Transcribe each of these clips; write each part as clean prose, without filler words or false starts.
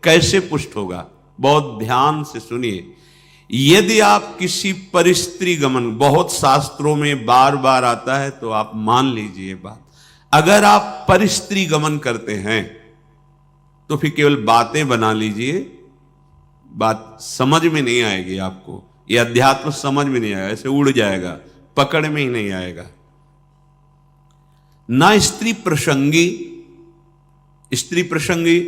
कैसे पुष्ट होगा? बहुत ध्यान से सुनिए। यदि आप किसी परिस्त्री गमन, बहुत शास्त्रों में बार बार आता है तो आप मान लीजिए बात, अगर आप परिस्त्री गमन करते हैं तो फिर केवल बातें बना लीजिए, बात समझ में नहीं आएगी आपको, यह अध्यात्म समझ में नहीं आएगा, ऐसे उड़ जाएगा, पकड़ में ही नहीं आएगा। ना स्त्री प्रसंगी, स्त्री प्रसंगी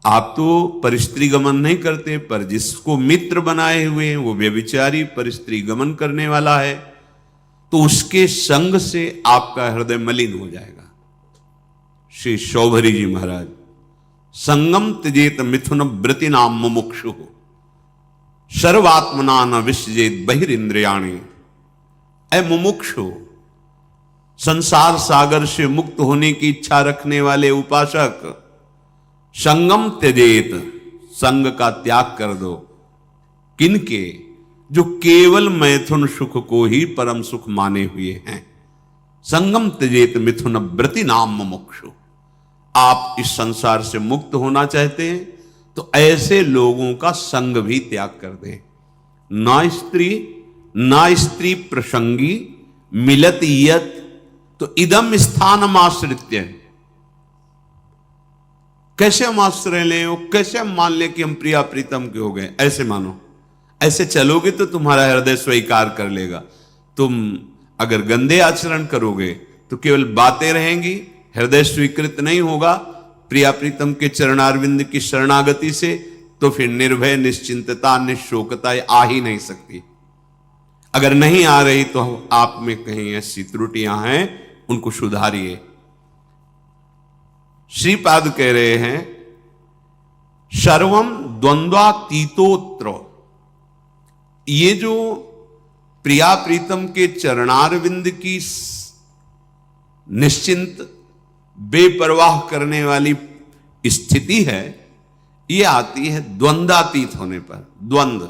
आप तो परिस्त्री गमन नहीं करते, पर जिसको मित्र बनाए हुए हैं वो व्यभिचारी परिस्त्री गमन करने वाला है, तो उसके संग से आपका हृदय मलिन हो जाएगा। श्री शौभरी जी महाराज, संगम त्यजेत मिथुन व्रति नाम मुमुक्षु सर्वात्मना न विसजेत बहिरिंद्रियाणि। ऐ मुमुक्षु, संसार सागर से मुक्त होने की इच्छा रखने वाले उपासक, संगम त्यजेत, संग का त्याग कर दो। किनके? जो केवल मैथुन सुख को ही परम सुख माने हुए हैं। संगम त्यजेत मिथुन व्रति नाम मुमुक्षु। आप इस संसार से मुक्त होना चाहते हैं तो ऐसे लोगों का संग भी त्याग कर दें। ना स्त्री प्रसंगी मिलत यत, तो इदम स्थानम आश्रित्य। कैसे हम आश्रय लें, कैसे हम मान लें कि हम प्रिया प्रीतम के हो गए? ऐसे मानो, ऐसे चलोगे तो तुम्हारा हृदय स्वीकार कर लेगा। तुम अगर गंदे आचरण करोगे तो केवल बातें रहेंगी, हृदय स्वीकृत नहीं होगा प्रिया प्रीतम के चरणारविंद की शरणागति से, तो फिर निर्भय, निश्चिंतता, निशोकता आ ही नहीं सकती। अगर नहीं आ रही तो आप में कहीं ऐसी त्रुटियां हैं, उनको सुधारिए। श्रीपाद कह रहे हैं सर्वम द्वंद्वातीतोत्र। ये जो प्रिया प्रीतम के चरणारविंद की निश्चिंत बेपरवाह करने वाली स्थिति है, ये आती है द्वंद्वातीत होने पर। द्वंद्व,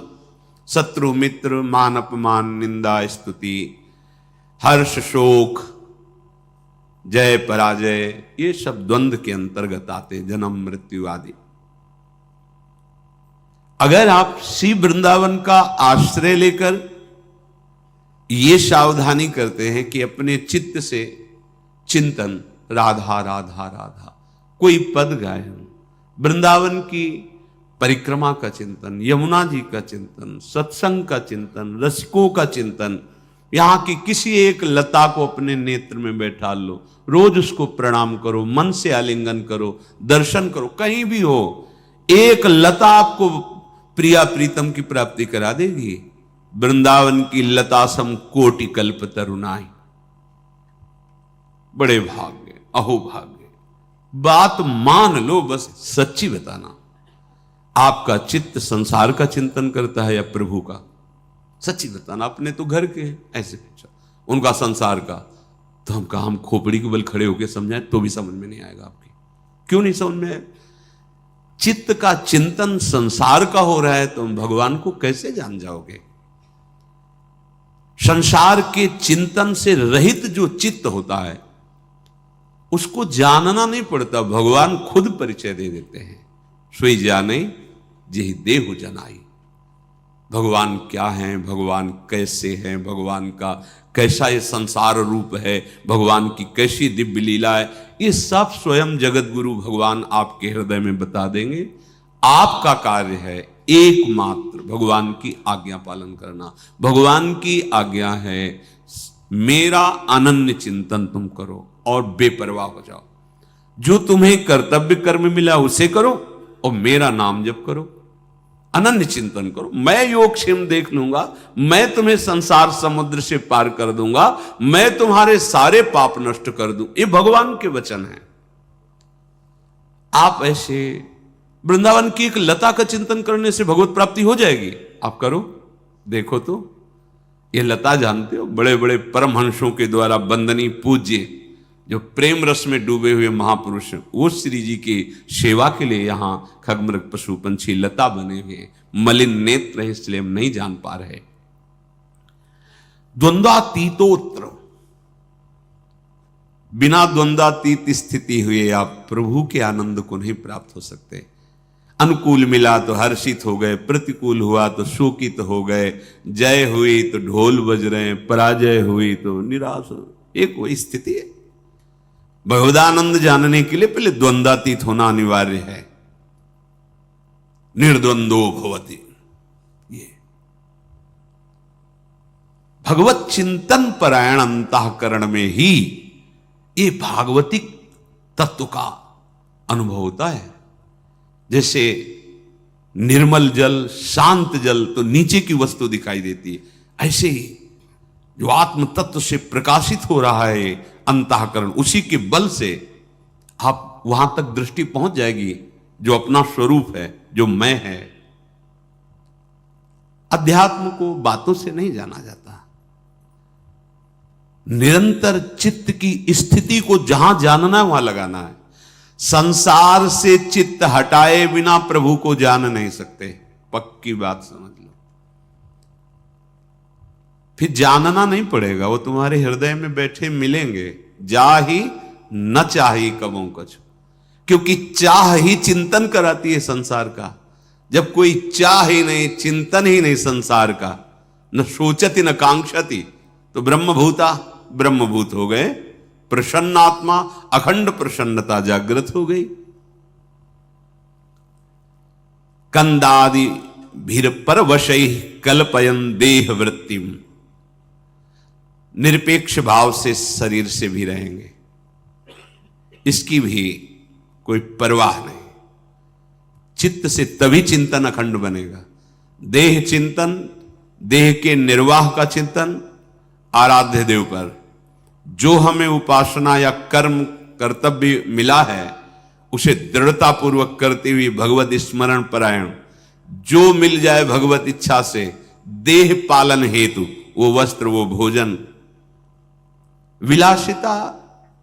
शत्रु मित्र, मान अपमान, निंदा स्तुति, हर्ष शोक, जय पराजय, ये सब द्वंद्व के अंतर्गत आते, जन्म मृत्यु आदि। अगर आप श्री वृंदावन का आश्रय लेकर ये सावधानी करते हैं कि अपने चित्त से चिंतन, राधा राधा राधा, कोई पद गायन, वृंदावन की परिक्रमा का चिंतन, यमुना जी का चिंतन, सत्संग का चिंतन, रसिकों का चिंतन, यहां की किसी एक लता को अपने नेत्र में बैठा लो, रोज उसको प्रणाम करो, मन से आलिंगन करो, दर्शन करो, कहीं भी हो, एक लता आपको प्रिया प्रीतम की प्राप्ति करा देगी। वृंदावन की लता सम कोटि कल्प तरुणाई। बड़े भाग्य, अहो भाग्य। बात मान लो, बस सच्ची बताना, आपका चित्त संसार का चिंतन करता है या प्रभु का? सच्ची बताना। अपने तो घर के हैं, ऐसे पूछा, उनका संसार का, तो हम कहा हम खोपड़ी के बल खड़े होकर समझाएं तो भी समझ में नहीं आएगा आपकी। क्यों नहीं समझ में आएगा? चित्त का चिंतन संसार का हो रहा है तो हम भगवान को कैसे जान जाओगे? संसार के चिंतन से रहित जो चित्त होता है उसको जानना नहीं पड़ता, भगवान खुद परिचय दे देते हैं। सोई जाने जेहि देहु जनाई। भगवान क्या हैं, भगवान कैसे हैं, भगवान का कैसा ये संसार रूप है, भगवान की कैसी दिव्य लीला है, ये सब स्वयं जगत गुरु भगवान आपके हृदय में बता देंगे। आपका कार्य है एकमात्र भगवान की आज्ञा पालन करना। भगवान की आज्ञा है मेरा अनन्य चिंतन तुम करो और बेपरवाह हो जाओ। जो तुम्हें कर्तव्य कर्म मिला उसे करो और मेरा नाम जप करो, अनन्य चिंतन करो। मैं योगक्षेम देख लूंगा, मैं तुम्हें संसार समुद्र से पार कर दूंगा, मैं तुम्हारे सारे पाप नष्ट कर दूं। ये भगवान के वचन है। आप ऐसे वृंदावन की एक लता का चिंतन करने से भगवत प्राप्ति हो जाएगी। आप करो, देखो तो। ये लता जानते हो, बड़े बड़े परमहंसों के द्वारा वंदनीय पूज्य जो प्रेम रस में डूबे हुए महापुरुष, वो श्री जी की सेवा के लिए यहां खगमृग पशु पंछी लता बने हुए, मलिन नेत्र है इसलिए हम नहीं जान पा रहे। द्वंद्वातीतोत्र, बिना द्वंद्वातीत स्थिति हुए आप प्रभु के आनंद को नहीं प्राप्त हो सकते। अनुकूल मिला तो हर्षित हो गए, प्रतिकूल हुआ तो शोकित हो गए, जय हुई तो ढोल बज रहे हैं, पराजय हुई तो निराश हो। एक वो स्थिति है। भगवदानंद जानने के लिए पहले द्वंद्वातीत होना अनिवार्य है। निर्द्वंदो भवति, ये भगवत चिंतन परायण अंतःकरण में ही ये भागवतिक तत्व का अनुभव होता है। जैसे निर्मल जल, शांत जल तो नीचे की वस्तु दिखाई देती है, ऐसे ही जो आत्म तत्व से प्रकाशित हो रहा है अंतःकरण, उसी के बल से आप वहां तक दृष्टि पहुंच जाएगी जो अपना स्वरूप है, जो मैं है। अध्यात्म को बातों से नहीं जाना जाता, निरंतर चित्त की स्थिति को जहां जानना है वहां लगाना है। संसार से चित्त हटाए बिना प्रभु को जान नहीं सकते, पक्की बात समझ लो। फिर जानना नहीं पड़ेगा, वो तुम्हारे हृदय में बैठे मिलेंगे। जा ही न चाही कबों कछु, क्योंकि चाह ही चिंतन कराती है संसार का। जब कोई चाह ही नहीं, चिंतन ही नहीं संसार का, न सोचती न कांक्षती, तो ब्रह्मभूत हो गए। प्रसन्न आत्मा, अखंड प्रसन्नता जागृत हो गई। कंदादि भीर पर वशै कल्पयन देह वृत्तिम, निरपेक्ष भाव से शरीर से भी रहेंगे, इसकी भी कोई परवाह नहीं। चित्त से तभी चिंतन अखंड बनेगा। देह चिंतन, देह के निर्वाह का चिंतन, आराध्य देव पर जो हमें उपासना या कर्म कर्तव्य मिला है उसे दृढ़ता पूर्वक करते हुए भगवत स्मरण परायण, जो मिल जाए भगवत इच्छा से देह पालन हेतु, वो वस्त्र, वो भोजन, विलासिता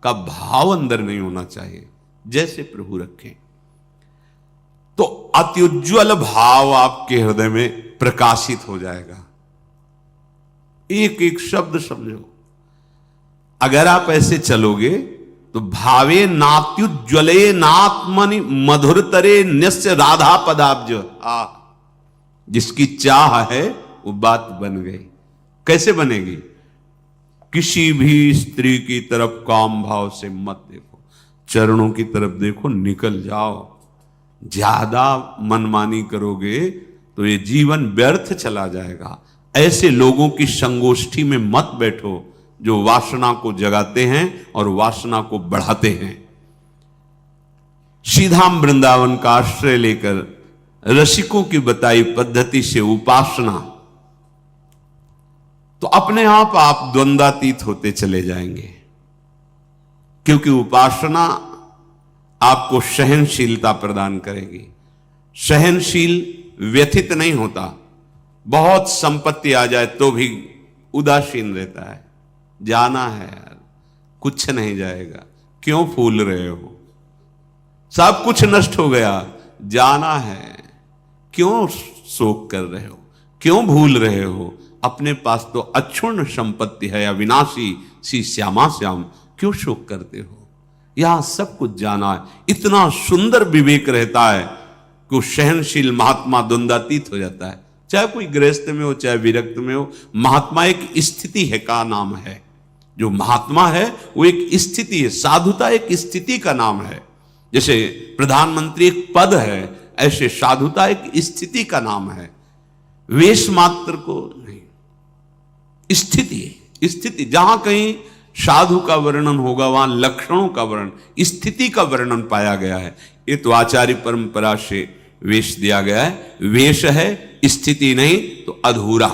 का भाव अंदर नहीं होना चाहिए, जैसे प्रभु रखें। तो अत्युज्वल भाव आपके हृदय में प्रकाशित हो जाएगा। एक एक शब्द समझो। अगर आप ऐसे चलोगे तो भावे नात्युज्वले नात्मनि मधुरतरे न्यस्य राधा पदाब्ज, जिसकी चाह है वो बात बन गई। कैसे बनेगी? किसी भी स्त्री की तरफ काम भाव से मत देखो, चरणों की तरफ देखो, निकल जाओ। ज्यादा मनमानी करोगे तो ये जीवन व्यर्थ चला जाएगा। ऐसे लोगों की संगोष्ठी में मत बैठो जो वासना को जगाते हैं और वासना को बढ़ाते हैं। सीधाम वृंदावन का आश्रय लेकर रसिकों की बताई पद्धति से उपासना, तो अपने आप द्वंद्वातीत होते चले जाएंगे। क्योंकि उपासना आपको सहनशीलता प्रदान करेगी। सहनशील व्यथित नहीं होता, बहुत संपत्ति आ जाए तो भी उदासीन रहता है। जाना है यार, कुछ नहीं जाएगा, क्यों फूल रहे हो, सब कुछ नष्ट हो गया, जाना है, क्यों शोक कर रहे हो, क्यों भूल रहे हो? अपने पास तो अक्षुण्ण संपत्ति है, अविनाशी सी श्यामा श्याम, क्यों शोक करते हो? यहां सब कुछ जाना है। इतना सुंदर विवेक रहता है कि वो सहनशील महात्मा द्वंद्वातीत हो जाता है। चाहे कोई गृहस्थ में हो, चाहे विरक्त में हो, महात्मा एक स्थिति है का नाम है। जो महात्मा है वो एक स्थिति है, साधुता एक स्थिति का नाम है। जैसे प्रधानमंत्री एक पद है, ऐसे साधुता एक स्थिति का नाम है। वेश मात्र को नहीं, स्थिति जहां कहीं साधु का वर्णन होगा वहां लक्षणों का वर्णन, स्थिति का वर्णन पाया गया है। ये तो आचार्य परंपरा से वेश दिया गया है। वेश है, स्थिति नहीं तो अधूरा।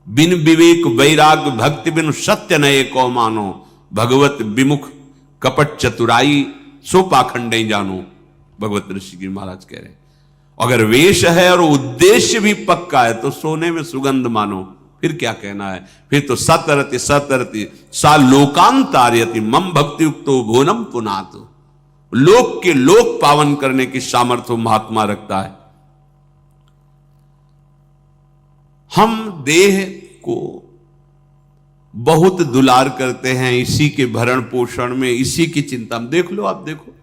बिन विवेक वैराग भक्ति बिन सत्य नये को मानो, भगवत विमुख कपट चतुराई सो पाखंडे जानो, भगवत ऋषि महाराज कह रहे। अगर वेश है और उद्देश्य भी पक्का है तो सोने में सुगंध मानो, फिर क्या कहना है? फिर तो सतरति सा लोकांतार्यति मम भक्ति युक्तो भुवनम पुनातु, लोक के लोक पावन करने की सामर्थ्य महात्मा रखता है। हम देह को बहुत दुलार करते हैं, इसी के भरण पोषण में, इसी की चिंता में। देख लो, आप देखो,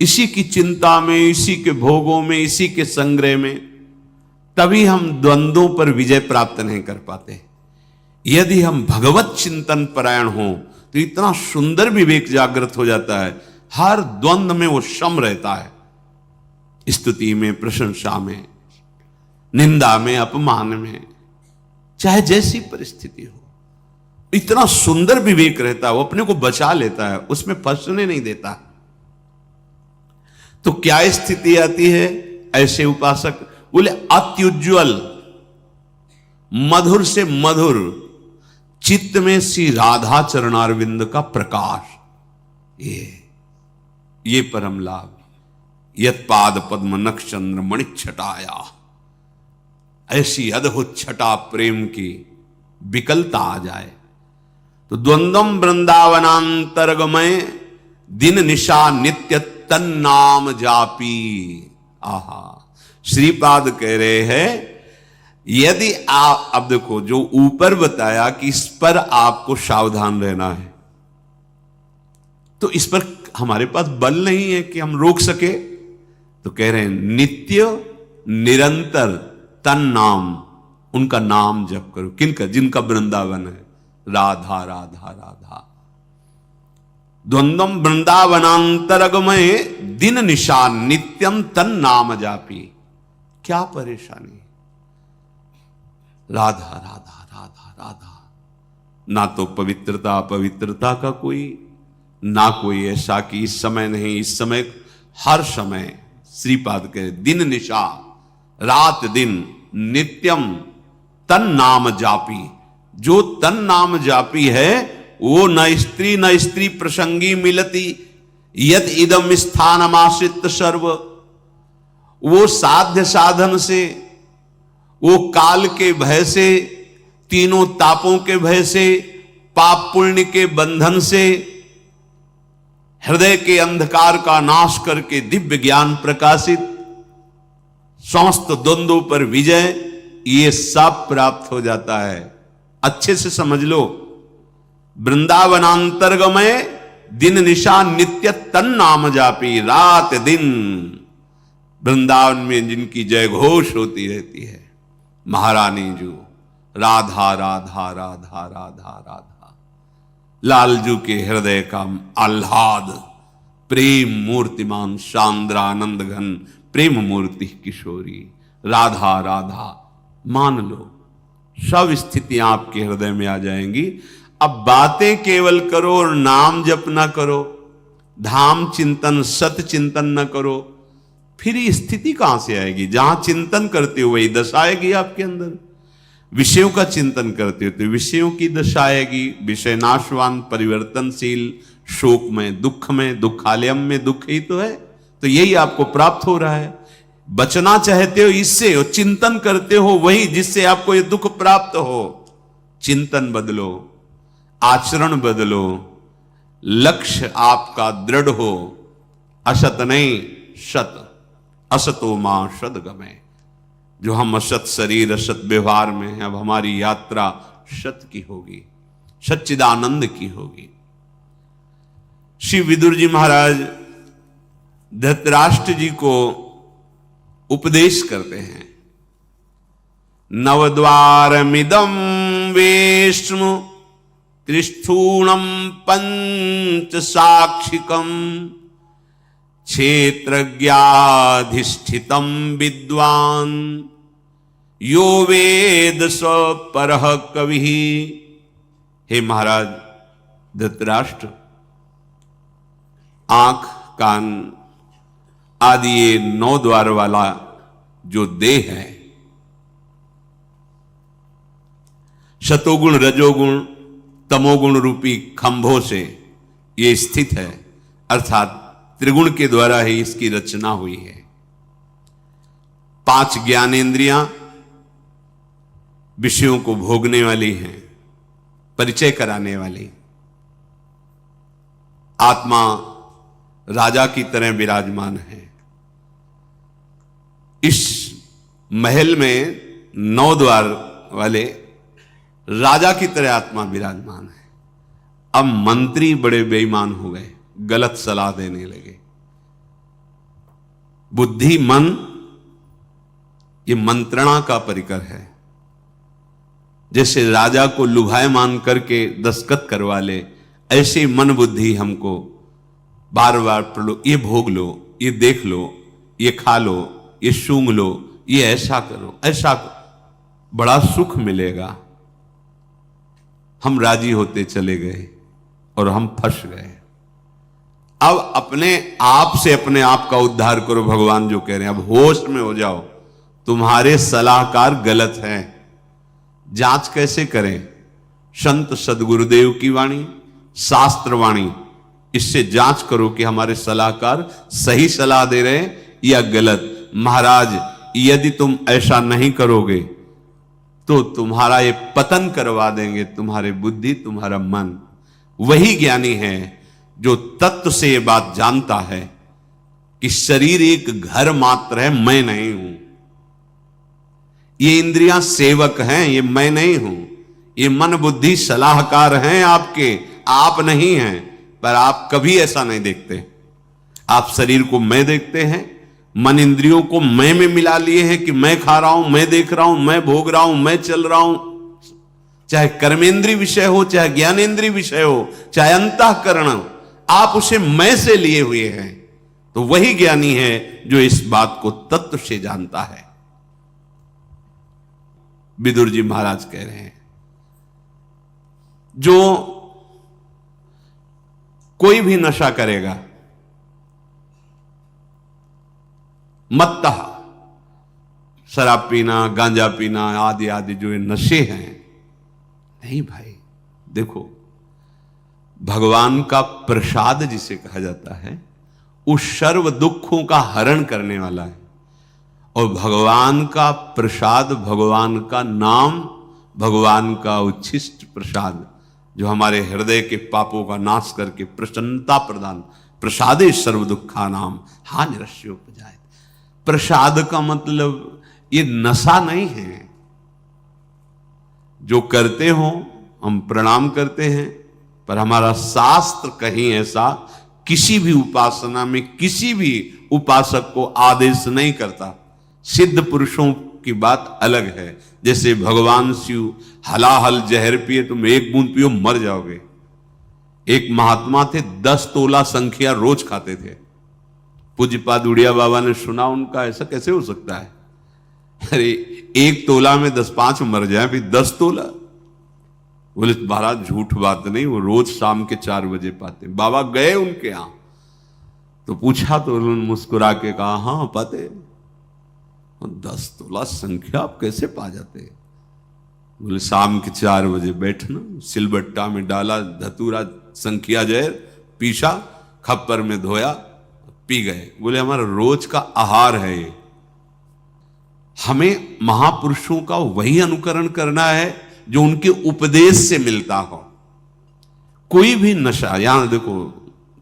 इसी की चिंता में, इसी के भोगों में, इसी के संग्रह में, तभी हम द्वंद्वों पर विजय प्राप्त नहीं कर पाते। यदि हम भगवत चिंतन परायण हों तो इतना सुंदर विवेक जागृत हो जाता है, हर द्वंद्व में वो सम रहता है। स्तुति में, प्रशंसा में, निंदा में, अपमान में, चाहे जैसी परिस्थिति हो, इतना सुंदर विवेक रहता है, वो अपने को बचा लेता है, उसमें फंसने नहीं देता। तो क्या स्थिति आती है ऐसे उपासक? बोले अत्युज्वल, मधुर से मधुर चित्त में श्री राधा चरणारविंद का प्रकाश, ये परम लाभ। यत पाद पद्म नक्षचंद्र मणिच्छटाया, ऐसी अद्भुत छटा प्रेम की विकलता आ जाए तो द्वंद्वम वृंदावनांतर्गमय दिन निशा नित्य तन्नाम जापी। आहा, श्रीपाद कह रहे हैं यदि आप, अब देखो जो ऊपर बताया कि इस पर आपको सावधान रहना है, तो इस पर हमारे पास बल नहीं है कि हम रोक सके। तो कह रहे हैं नित्य निरंतर तन नाम, उनका नाम जप करो। किनका? जिनका वृंदावन है, राधा राधा राधा। द्वंद्वम वृंदावनांतरगमय दिन निशा नित्यम तन नाम जापी। क्या परेशानी? राधा राधा राधा राधा। ना तो पवित्रता पवित्रता का कोई, ना कोई ऐसा कि इस समय नहीं, इस समय हर समय श्रीपाद के दिन निशा, रात दिन, नित्यम तन नाम जापी। जो तन नाम जापी है वो न स्त्री प्रसंगी मिलती, यत इदम स्थानमाश्रित सर्व। वो साध्य साधन से, वो काल के भय से, तीनों तापों के भय से, पाप पुण्य के बंधन से, हृदय के अंधकार का नाश करके दिव्य ज्ञान प्रकाशित, समस्त द्वंद्वों पर विजय, ये सब प्राप्त हो जाता है। अच्छे से समझ लो, वृंदावनांतर्गमय दिन निशा नित्य तन नाम जापी। रात दिन वृंदावन में जिनकी जय घोष होती रहती है, महारानी जो राधा राधा राधा राधा राधा। लालजू के हृदय का आह्लाद, प्रेम मूर्तिमान शांद्रानंद घन प्रेम मूर्ति किशोरी, राधा राधा। मान लो सब स्थितियां आपके हृदय में आ जाएंगी। अब बातें केवल करो और नाम जप ना करो, धाम चिंतन सत चिंतन न करो, फिर ये स्थिति कहां से आएगी? जहां चिंतन करते हो वही दशा आएगी आपके अंदर। विषयों का चिंतन करते हो तो विषयों की दशा आएगी। विषय नाशवान, परिवर्तनशील, शोक में, दुखालयम में दुख ही तो है। तो यही आपको प्राप्त हो रहा है। बचना चाहते हो इससे, और चिंतन करते हो वही जिससे आपको ये दुख प्राप्त हो। चिंतन बदलो, आचरण बदलो, लक्ष्य आपका दृढ़ हो। असत नहीं सत, असतो मां सद्गमय। जो हम असत शरीर असत व्यवहार में हैं, अब हमारी यात्रा सत की होगी, सच्चिदानंद की होगी। श्री विदुर जी महाराज धृतराष्ट्र जी को उपदेश करते हैं। नवद्वारमिदं वेश्म त्रिस्थूणम पंच साक्षिकम क्षेत्रज्ञाधिष्ठितम विद्वान यो वेद स परः कवि। हे महाराज धृतराष्ट्र, आंख, कान आदि ये 9 द्वार वाला जो देह है, शतोगुण रजोगुण तमोगुण रूपी खंभों से ये स्थित है, अर्थात त्रिगुण के द्वारा ही इसकी रचना हुई है। 5 ज्ञानेंद्रियां विषयों को भोगने वाली हैं, परिचय कराने वाली। आत्मा राजा की तरह विराजमान है। इस महल में 9 द्वार वाले राजा की तरह आत्मा विराजमान है। अब मंत्री बड़े बेईमान हो गए, गलत सलाह देने लगे। बुद्धि मन ये मंत्रणा का परिकर है। जैसे राजा को लुभायमान करके दस्तखत करवा ले, ऐसे मन बुद्धि हमको बार बार प्रलो, ये भोग लो, ये देख लो, ये खा लो, ये सूंघ लो, ये ऐसा करो, ऐसा करो, बड़ा सुख मिलेगा। हम राजी होते चले गए और हम फंस गए। अब अपने आप से अपने आप का उद्धार करो, भगवान जो कह रहे हैं। अब होश में हो जाओ, तुम्हारे सलाहकार गलत हैं। जांच कैसे करें? संत सदगुरुदेव की वाणी, शास्त्र वाणी, इससे जांच करो कि हमारे सलाहकार सही सलाह दे रहे हैं या गलत। महाराज, यदि तुम ऐसा नहीं करोगे तो तुम्हारा ये पतन करवा देंगे, तुम्हारी बुद्धि, तुम्हारा मन। वही ज्ञानी है जो तत्व से ये बात जानता है कि शरीर एक घर मात्र है, मैं नहीं हूं। ये इंद्रियां सेवक हैं, ये मैं नहीं हूं। ये मन बुद्धि सलाहकार हैं आपके, आप नहीं हैं। पर आप कभी ऐसा नहीं देखते। आप शरीर को मैं देखते हैं, मन इंद्रियों को मैं में मिला लिए हैं कि मैं खा रहा हूं, मैं देख रहा हूं, मैं भोग रहा हूं, मैं चल रहा हूं। चाहे कर्मेंद्रीय विषय हो, चाहे ज्ञानेंद्रीय विषय हो, चाहे अंतःकरण, आप उसे मैं से लिए हुए हैं। तो वही ज्ञानी है जो इस बात को तत्व से जानता है। विदुर जी महाराज कह रहे हैं, जो कोई भी नशा करेगा, मत्तः, शराब पीना, गांजा पीना आदि आदि जो ये नशे हैं, नहीं भाई। देखो, भगवान का प्रसाद जिसे कहा जाता है, उस सर्व दुखों का हरण करने वाला है। और भगवान का प्रसाद, भगवान का नाम, भगवान का उच्छिष्ट प्रसाद, जो हमारे हृदय के पापों का नाश करके प्रसन्नता प्रदान, प्रसादे सर्व दुखा नाम हा निरस्योपजायते। प्रसाद का मतलब ये नशा नहीं है। जो करते हो हम प्रणाम करते हैं, पर हमारा शास्त्र कहीं ऐसा किसी भी उपासना में किसी भी उपासक को आदेश नहीं करता। सिद्ध पुरुषों की बात अलग है। जैसे भगवान शिव हलाहल जहर पिए, तुम एक बूंद पियो मर जाओगे। एक महात्मा थे, 10 तोला संख्या रोज खाते थे। पूज्यपाद उड़िया बाबा ने सुना उनका, ऐसा कैसे हो सकता है? अरे 1 तोला में 10-5 मर जाए, फिर 10 तोला। बोले महाराज झूठ बात नहीं, वो रोज शाम के 4 बजे पाते। बाबा गए उनके यहां तो पूछा, तो उन्होंने मुस्कुरा के कहा, हाँ पाते। 10 तोला संख्या आप कैसे पा जाते? बोले शाम के 4 बजे बैठना, सिलबट्टा में डाला धतूरा, संख्या जहर पीसा, खप्पर में धोया, पी गए। बोले हमारा रोज का आहार है ये। हमें महापुरुषों का वही अनुकरण करना है जो उनके उपदेश से मिलता हो। कोई भी नशा, यहां देखो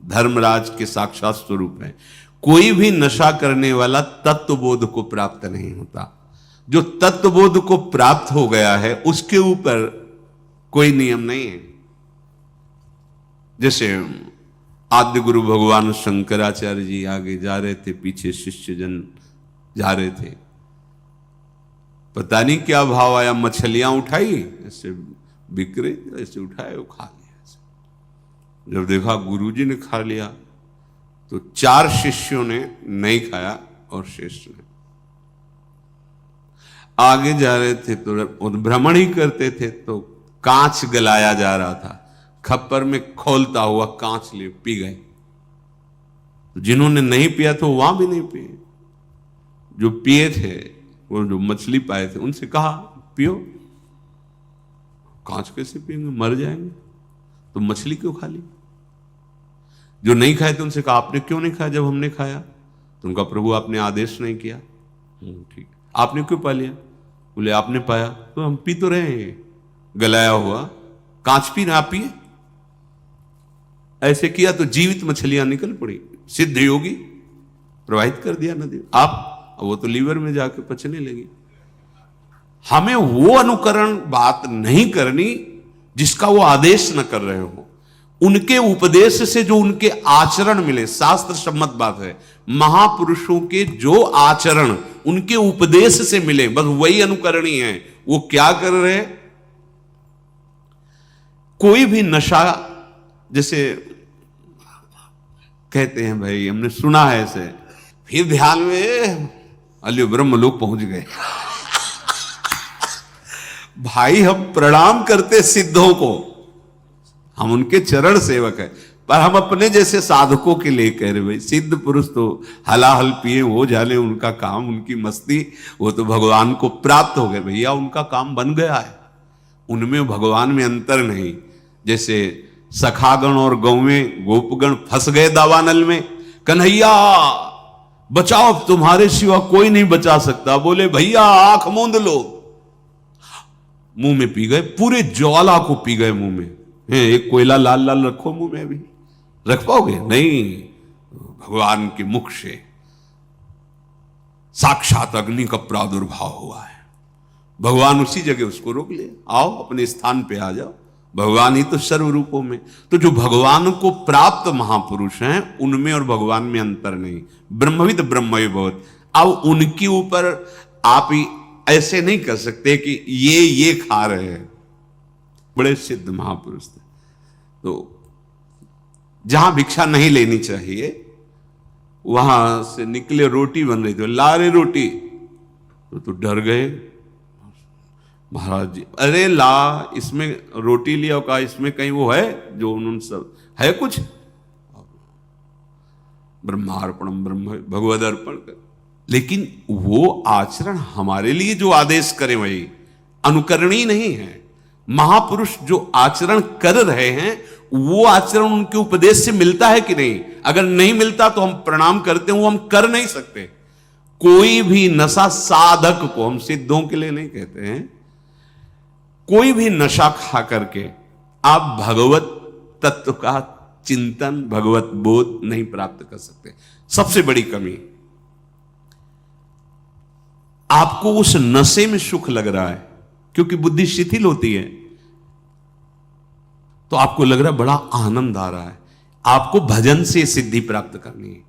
धर्मराज के साक्षात स्वरूप है, कोई भी नशा करने वाला तत्वबोध को प्राप्त नहीं होता। जो तत्वबोध को प्राप्त हो गया है उसके ऊपर कोई नियम नहीं है। जैसे आद्य गुरु भगवान शंकराचार्य जी आगे जा रहे थे, पीछे शिष्यजन जा रहे थे। पता नहीं क्या भाव आया, मछलियां उठाई, ऐसे बिक रही, ऐसे उठाए, वो खा लिया। जब देखा गुरुजी ने खा लिया तो 4 शिष्यों ने नहीं खाया और शेष ने। आगे जा रहे थे तो भ्रमण ही करते थे, तो कांच गलाया जा रहा था, खप्पर में खोलता हुआ कांच ले पी गए। तो जिन्होंने नहीं पिया तो वहां भी नहीं पिए। जो पिए थे, वो जो मछली पाए थे, उनसे कहा पियो। कांच कैसे पिएंगे, मर जाएंगे। तो मछली क्यों खा ली? जो नहीं खाए थे उनसे कहा आपने क्यों नहीं खाया जब हमने खाया? तो उनका प्रभु आपने आदेश नहीं किया। ठीक, आपने क्यों पा लिया? बोले आपने पाया तो हम पी तो रहे हैं, गलाया हुआ कांच पी ना पिए। ऐसे किया तो जीवित मछलियां निकल पड़ी, सिद्ध योगी प्रवाहित कर दिया नदी। आप वो तो लीवर में जाके पचने लगी। हमें वो अनुकरण बात नहीं करनी जिसका वो आदेश न कर रहे हो। उनके उपदेश से जो उनके आचरण मिले, शास्त्र सम्मत बात है, महापुरुषों के जो आचरण उनके उपदेश से मिले, बस वही अनुकरणीय है। वो क्या कर रहे हैं? कोई भी नशा, जैसे कहते हैं भाई, हमने सुना है ऐसे, फिर ध्यान में अल्यो ब्रह्म लोग पहुंच गए। भाई हम प्रणाम करते सिद्धों को, हम उनके चरण सेवक हैं, पर हम अपने जैसे साधकों के लिए कह रहे भाई, सिद्ध पुरुष तो हलाहल पिए हो जाने, उनका काम, उनकी मस्ती, वो तो भगवान को प्राप्त हो गए। भैया उनका काम बन गया है, उनमें भगवान में अंतर नहीं। जैसे सखागण और गौवें गोपगण फंस गए दावानल में, कन्हैया बचाओ, तुम्हारे सिवा कोई नहीं बचा सकता। बोले भैया आंख मूंद लो, मुंह में पी गए, पूरे ज्वाला को पी गए मुंह में। एक कोयला लाल लाल रखो मुंह में, अभी रख पाओगे? नहीं, भगवान के मुख से साक्षात अग्नि का प्रादुर्भाव हुआ है। भगवान उसी जगह उसको रोक ले, आओ अपने स्थान पे आ जाओ, भगवान ही तो सर्व रूपों में। तो जो भगवान को प्राप्त महापुरुष हैं, उनमें और भगवान में अंतर नहीं। ब्रह्मविद ब्रह्मवि भवत। अब उनके ऊपर आप ही ऐसे नहीं कर सकते कि ये खा रहे हैं। बड़े सिद्ध महापुरुष थे, तो जहां भिक्षा नहीं लेनी चाहिए वहां से निकले, रोटी बन रही थी, ला रहे रोटी, तो डर गए महाराज जी। अरे ला, इसमें रोटी लिया, कहा इसमें कहीं वो है जो उन्होंने सब है कुछ? ब्रह्मार्पणम ब्रह्म भगवद अर्पण कर। लेकिन वो आचरण हमारे लिए जो आदेश करें वही अनुकरणीय नहीं है। महापुरुष जो आचरण कर रहे हैं, वो आचरण उनके उपदेश से मिलता है कि नहीं? अगर नहीं मिलता तो हम प्रणाम करते हैं, वो हम कर नहीं सकते। कोई भी नशा साधक को, हम सिद्धों के लिए नहीं कहते हैं, कोई भी नशा खा करके आप भगवत तत्व का चिंतन, भगवत बोध नहीं प्राप्त कर सकते। सबसे बड़ी कमी, आपको उस नशे में सुख लग रहा है क्योंकि बुद्धि शिथिल होती है, तो आपको लग रहा है बड़ा आनंद आ रहा है। आपको भजन से सिद्धि प्राप्त करनी है,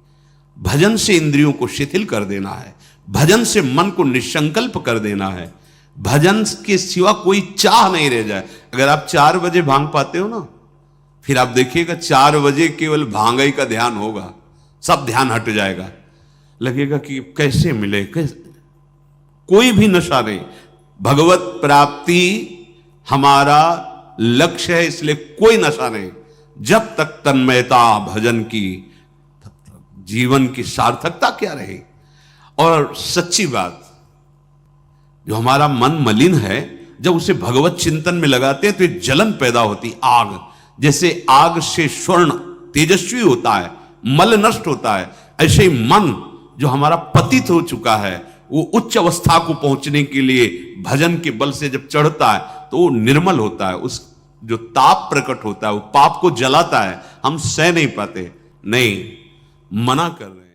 भजन से इंद्रियों को शिथिल कर देना है, भजन से मन को निसंकल्प कर देना है, भजन के सिवा कोई चाह नहीं रह जाए। अगर आप 4 बजे भांग पाते हो ना, फिर आप देखिएगा 4 बजे केवल भांगई का ध्यान होगा, सब ध्यान हट जाएगा, लगेगा कि कैसे मिले, कैसे। कोई भी नशा नहीं, भगवत प्राप्ति हमारा लक्ष्य है, इसलिए कोई नशा नहीं। जब तक तन्मयता भजन की, तब तक जीवन की सार्थकता क्या रही। और सच्ची बात, जो हमारा मन मलिन है, जब उसे भगवत चिंतन में लगाते हैं तो एक जलन पैदा होती, आग। जैसे आग से स्वर्ण तेजस्वी होता है, मल नष्ट होता है, ऐसे ही मन जो हमारा पतित हो चुका है, वो उच्च अवस्था को पहुंचने के लिए भजन के बल से जब चढ़ता है तो वो निर्मल होता है। उस जो ताप प्रकट होता है वो पाप को जलाता है, हम सह नहीं पाते। नहीं, मना कर रहे हैं।